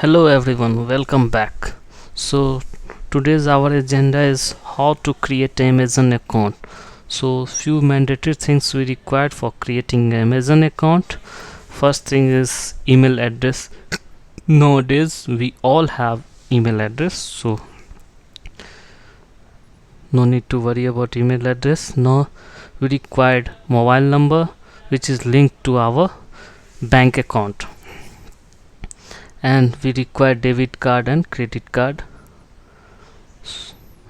Hello everyone, welcome back. So today's our agenda is how to create an Amazon account. So few mandatory things we required for creating an Amazon account. First thing is email address. Nowadays we all have email address, so no need to worry about email address. Now we required mobile number which is linked to our bank account, and we require debit card and credit card.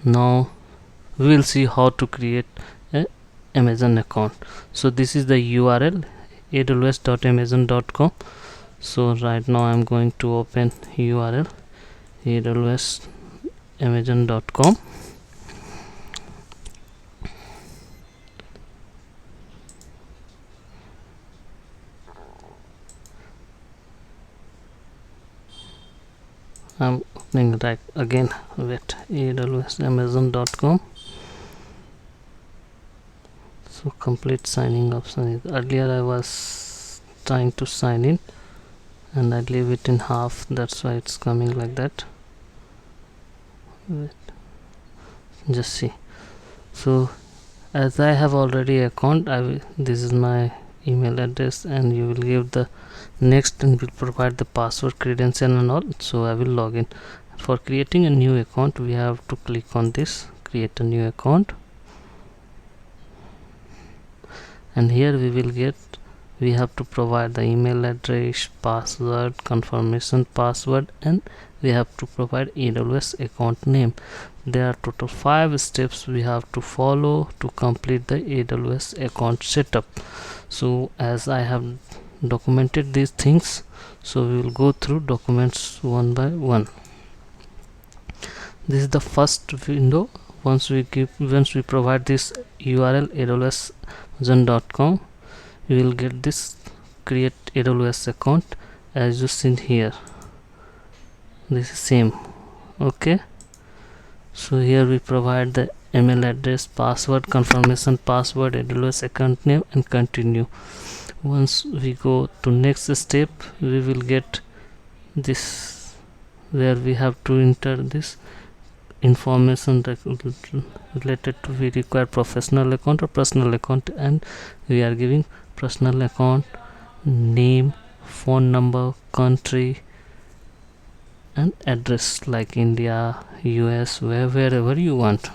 Now we will see how to create a Amazon account. So this is the URL aws.amazon.com. so right now I'm going to open URL aws.amazon.com. I'm opening right again with aws.amazon.com. So complete signing option. Earlier I was trying to sign in and I leave it in half, that's why it's coming like that. Wait. Just see. So as I have already account, this is my email address, and you will give the next and will provide the password, credential and all. So I will log in. For creating a new account, we have to click on this create a new account, and here we have to provide the email address, password, confirmation password, and we have to provide AWS account name. There are total 5 steps we have to follow to complete the AWS account setup. So as I have documented these things, so we will go through documents one by one. This is the first window. Once we provide this URL aws.amazon.com, you will get this create AWS account as you seen here. This is same. Okay, so here we provide the email address, password, confirmation password, AWS account name, and continue. Once we go to next step, we will get this where we have to enter this information related to we require professional account or personal account, and we are giving personal account name, phone number, country and address like India, US, wherever you want.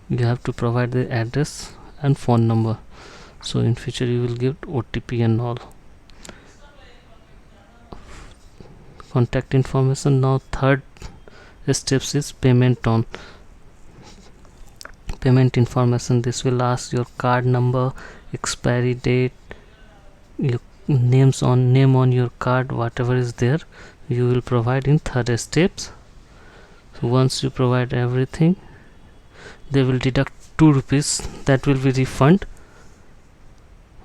You have to provide the address and phone number. So in future you will give OTP and all. Contact information. Now third steps is payment information. This will ask your card number, expiry date, your name on your card, whatever is there you will provide in third steps. So once you provide everything, they will deduct 2 rupees, that will be refund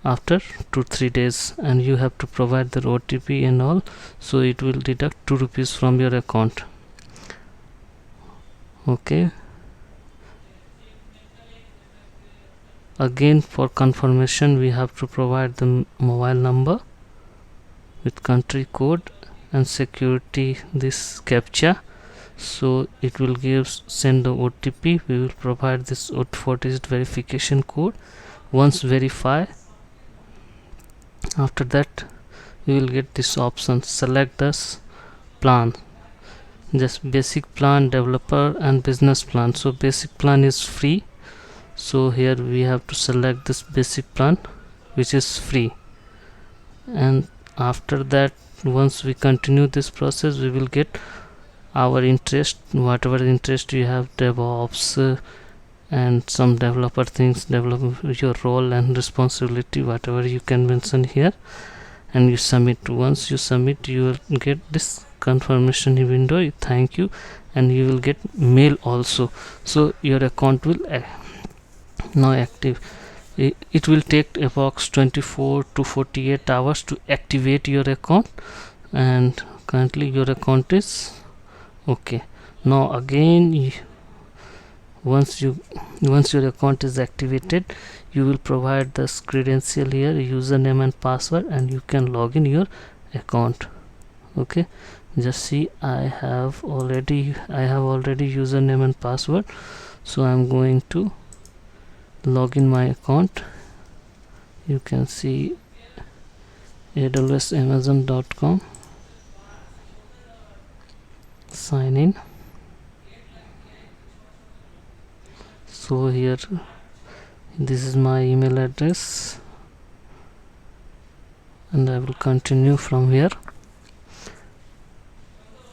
after 2-3 days, and you have to provide the OTP and all, so it will deduct 2 rupees from your account. Okay, again for confirmation we have to provide the mobile number with country code and security, this captcha. So it will send the OTP. We will provide this 4-digit verification code. Once verify, after that you will get this option, select this plan, just basic plan, developer and business plan. So basic plan is free, so here we have to select this basic plan which is free. And after that, once we continue this process, we will get our interest, whatever interest you have, DevOps and some developer things, develop your role and responsibility, whatever you can mention here, and you submit. Once you submit, you will get this confirmation window, thank you, and you will get mail also. So your account will now active. It will take approx 24 to 48 hours to activate your account, and currently your account is okay. Now again, once your account is activated, you will provide the credential here, username and password, and you can log in your account. Okay, just see, I have already username and password. So I'm going to log in my account. You can see awsamazon.com, sign in. So here, this is my email address, and I will continue from here.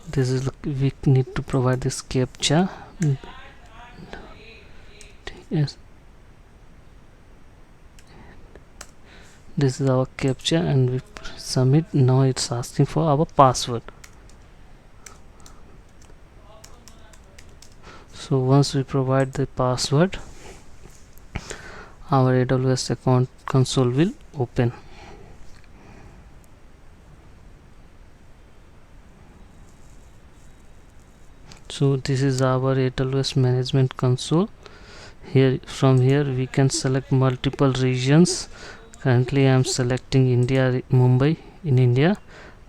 This is, we need to provide this captcha. Yes, this is our captcha, and we submit. Now it's asking for our password. So once we provide the password, our AWS account console will open. So this is our AWS management console. Here, from here we can select multiple regions. Currently I am selecting India, Mumbai in India,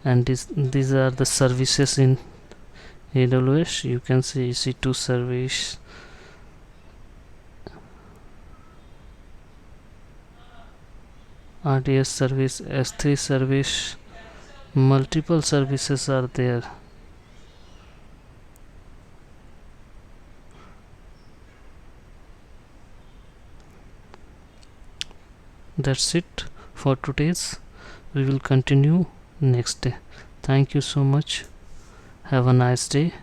and these are the services in AWS. You can see EC2 service, RDS service, S3 service, multiple services are there. That's it for today's. We will continue next day. Thank you so much. Have a nice day.